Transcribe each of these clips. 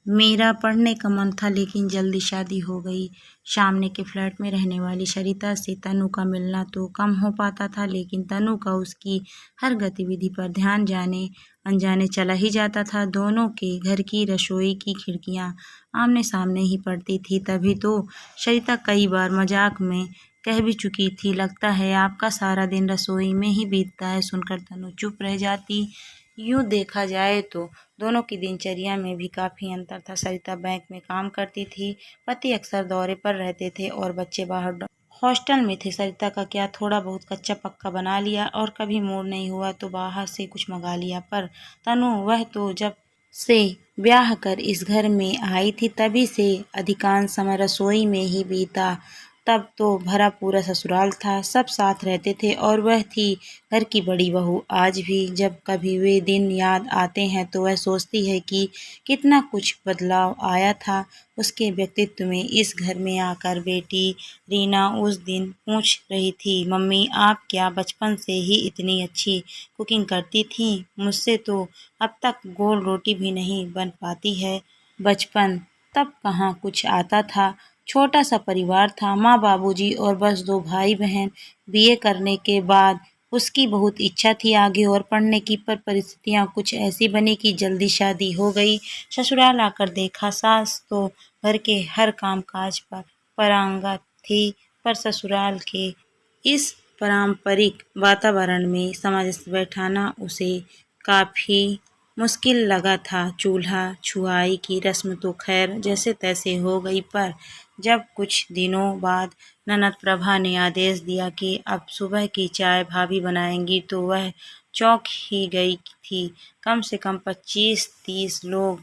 मेरा पढ़ने का मन था लेकिन जल्दी शादी हो गई। सामने के फ्लैट में रहने वाली सरिता से तनु का मिलना तो कम हो पाता था, लेकिन तनु का उसकी हर गतिविधि पर ध्यान जाने अनजाने चला ही जाता था। दोनों के घर की रसोई की खिड़कियां आमने सामने ही पड़ती थी। तभी तो सरिता कई बार मजाक में कह भी चुकी थी, लगता है आपका सारा दिन रसोई में ही बीतता है। सुनकर तनु चुप रह जाती। यूँ देखा जाए तो दोनों की दिनचर्या में भी काफ़ी अंतर था। सरिता बैंक में काम करती थी, पति अक्सर दौरे पर रहते थे और बच्चे बाहर हॉस्टल में थे। सरिता का क्या, थोड़ा बहुत कच्चा पक्का बना लिया और कभी मूड नहीं हुआ तो बाहर से कुछ मंगा लिया। पर तनु, वह तो जब से ब्याह कर इस घर में आई थी तभी से अधिकांश समय रसोई में ही बीता। तब तो भरा पूरा ससुराल था, सब साथ रहते थे और वह थी घर की बड़ी बहू। आज भी जब कभी वे दिन याद आते हैं तो वह सोचती है कि कितना कुछ बदलाव आया था उसके व्यक्तित्व में। इस घर में आकर बेटी रीना उस दिन पूछ रही थी, मम्मी आप क्या बचपन से ही इतनी अच्छी कुकिंग करती थी? मुझसे तो अब तक गोल रोटी भी नहीं बन पाती है। बचपन, तब कहाँ कुछ आता था। छोटा सा परिवार था, माँ बाबूजी और बस दो भाई बहन। बीए करने के बाद उसकी बहुत इच्छा थी आगे और पढ़ने की, पर परिस्थितियाँ कुछ ऐसी बनी कि जल्दी शादी हो गई। ससुराल आकर देखा, सास तो घर के हर काम काज पर पारंगत थी, पर ससुराल के इस पारंपरिक वातावरण में सामंजस्य बैठाना उसे काफ़ी मुश्किल लगा था। चूल्हा छुआई की रस्म तो खैर जैसे तैसे हो गई, पर जब कुछ दिनों बाद ननद प्रभा ने आदेश दिया कि अब सुबह की चाय भाभी बनाएंगी तो वह चौंक ही गई थी। कम से कम 25-30 लोग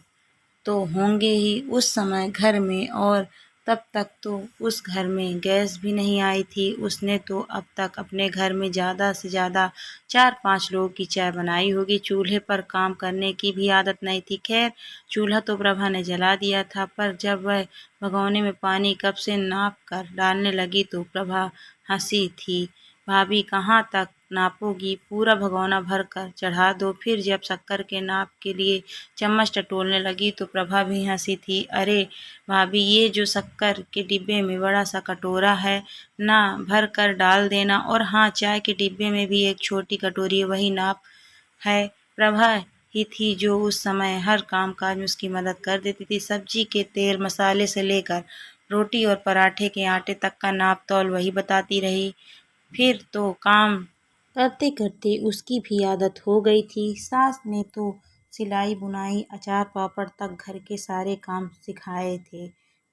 तो होंगे ही उस समय घर में, और तब तक तो उस घर में गैस भी नहीं आई थी। उसने तो अब तक अपने घर में ज़्यादा से ज़्यादा 4-5 लोगों की चाय बनाई होगी। चूल्हे पर काम करने की भी आदत नहीं थी। खैर, चूल्हा तो प्रभा ने जला दिया था, पर जब वह भगोने में पानी कप से नाप कर डालने लगी तो प्रभा हंसी थी। भाभी कहाँ तक नापोगी, पूरा भगोना भर कर चढ़ा दो। फिर जब शक्कर के नाप के लिए चम्मच टटोलने लगी तो प्रभा भी हंसी थी। अरे भाभी, ये जो शक्कर के डिब्बे में बड़ा सा कटोरा है ना, भर कर डाल देना। और हाँ, चाय के डिब्बे में भी एक छोटी कटोरी है, वही नाप है। प्रभा ही थी जो उस समय हर काम काज में उसकी मदद कर देती थी। सब्जी के तेल मसाले से लेकर रोटी और पराठे के आटे तक का नाप तौल वही बताती रही। फिर तो काम करते करते उसकी भी आदत हो गई थी। सास ने तो सिलाई बुनाई अचार पापड़ तक घर के सारे काम सिखाए थे,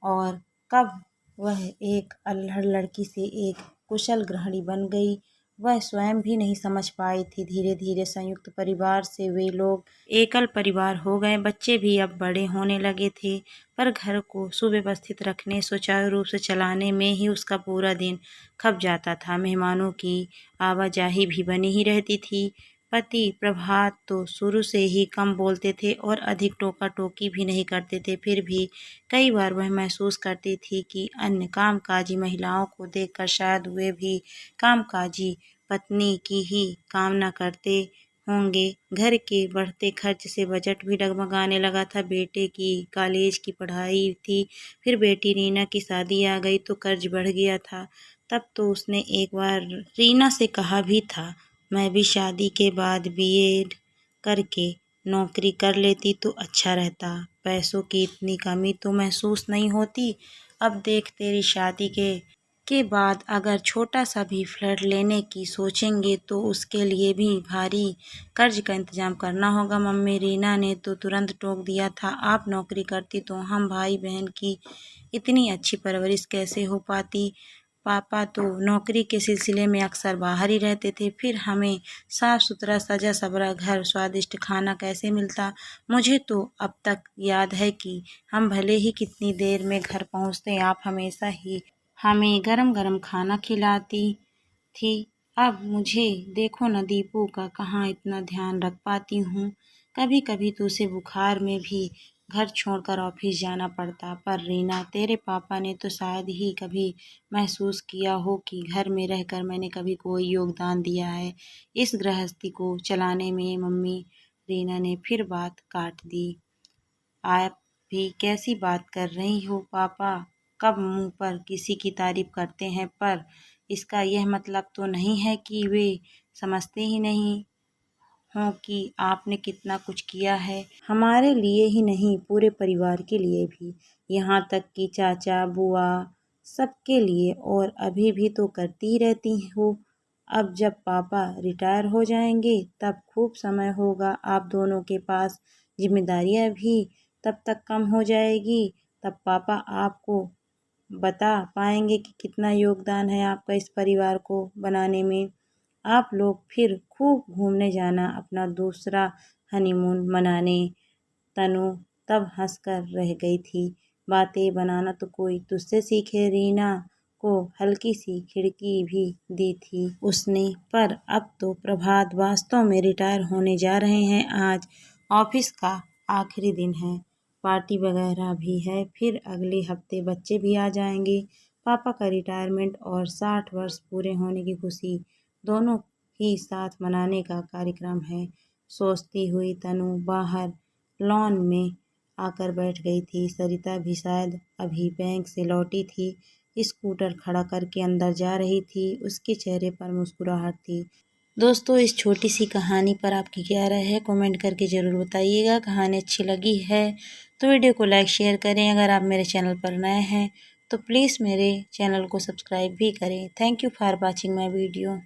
और कब वह एक अल्हड़ लड़की से एक कुशल गृहिणी बन गई वह स्वयं भी नहीं समझ पाई थी। धीरे धीरे संयुक्त परिवार से वे लोग एकल परिवार हो गए। बच्चे भी अब बड़े होने लगे थे, पर घर को सुव्यवस्थित रखने, सुचारू रूप से चलाने में ही उसका पूरा दिन खप जाता था। मेहमानों की आवाजाही भी बनी ही रहती थी। पति प्रभात तो शुरू से ही कम बोलते थे और अधिक टोका टोकी भी नहीं करते थे। फिर भी कई बार वह महसूस करती थी कि अन्य कामकाजी महिलाओं को देखकर शायद वे भी कामकाजी पत्नी की ही कामना करते होंगे। घर के बढ़ते खर्च से बजट भी डगमगाने लगा था। बेटे की कॉलेज की पढ़ाई थी, फिर बेटी रीना की शादी आ गई तो कर्ज बढ़ गया था। तब तो उसने एक बार रीना से कहा भी था, मैं भी शादी के बाद बीएड करके नौकरी कर लेती तो अच्छा रहता, पैसों की इतनी कमी तो महसूस नहीं होती। अब देख, तेरी शादी के बाद अगर छोटा सा भी फ्लैट लेने की सोचेंगे तो उसके लिए भी भारी कर्ज का इंतजाम करना होगा। मम्मी रीना ने तो तुरंत टोक दिया था, आप नौकरी करती तो हम भाई बहन की इतनी अच्छी परवरिश कैसे हो पाती। पापा तो नौकरी के सिलसिले में अक्सर बाहर ही रहते थे, फिर हमें साफ सुथरा सजा सबरा घर, स्वादिष्ट खाना कैसे मिलता। मुझे तो अब तक याद है कि हम भले ही कितनी देर में घर पहुंचते, आप हमेशा ही हमें गरम गरम खाना खिलाती थी। अब मुझे देखो न, दीपू का कहाँ इतना ध्यान रख पाती हूँ। कभी कभी तो उसे बुखार में भी घर छोड़कर ऑफिस जाना पड़ता। पर रीना, तेरे पापा ने तो शायद ही कभी महसूस किया हो कि घर में रहकर मैंने कभी कोई योगदान दिया है इस गृहस्थी को चलाने में। मम्मी, रीना ने फिर बात काट दी। आप भी कैसी बात कर रही हो पापा, कब मुंह पर किसी की तारीफ करते हैं, पर इसका यह मतलब तो नहीं है कि वे समझते ही नहीं हों कि आपने कितना कुछ किया है हमारे लिए ही नहीं पूरे परिवार के लिए भी, यहाँ तक कि चाचा बुआ सबके लिए, और अभी भी तो करती ही रहती हो। अब जब पापा रिटायर हो जाएंगे तब खूब समय होगा आप दोनों के पास, जिम्मेदारियां भी तब तक कम हो जाएगी। तब पापा आपको बता पाएंगे कि कितना योगदान है आपका इस परिवार को बनाने में। आप लोग फिर खूब घूमने जाना, अपना दूसरा हनीमून मनाने। तनु तब हंसकर रह गई थी। बातें बनाना तो कोई तुझसे सीखे, रीना को हल्की सी खिड़की भी दी थी उसने। पर अब तो प्रभात वास्तव में रिटायर होने जा रहे हैं। आज ऑफिस का आखिरी दिन है, पार्टी वगैरह भी है, फिर अगले हफ्ते बच्चे भी आ जाएंगे। पापा का रिटायरमेंट और 60 वर्ष पूरे होने की खुशी दोनों ही साथ मनाने का कार्यक्रम है। सोचती हुई तनु बाहर लॉन में आकर बैठ गई थी। सरिता भी शायद अभी बैंक से लौटी थी, स्कूटर खड़ा करके अंदर जा रही थी। उसके चेहरे पर मुस्कुराहट थी। दोस्तों, इस छोटी सी कहानी पर आपकी क्या राय है कमेंट करके ज़रूर बताइएगा। कहानी अच्छी लगी है तो वीडियो को लाइक शेयर करें। अगर आप मेरे चैनल पर नए हैं तो प्लीज़ मेरे चैनल को सब्सक्राइब भी करें। Thank you for watching my video.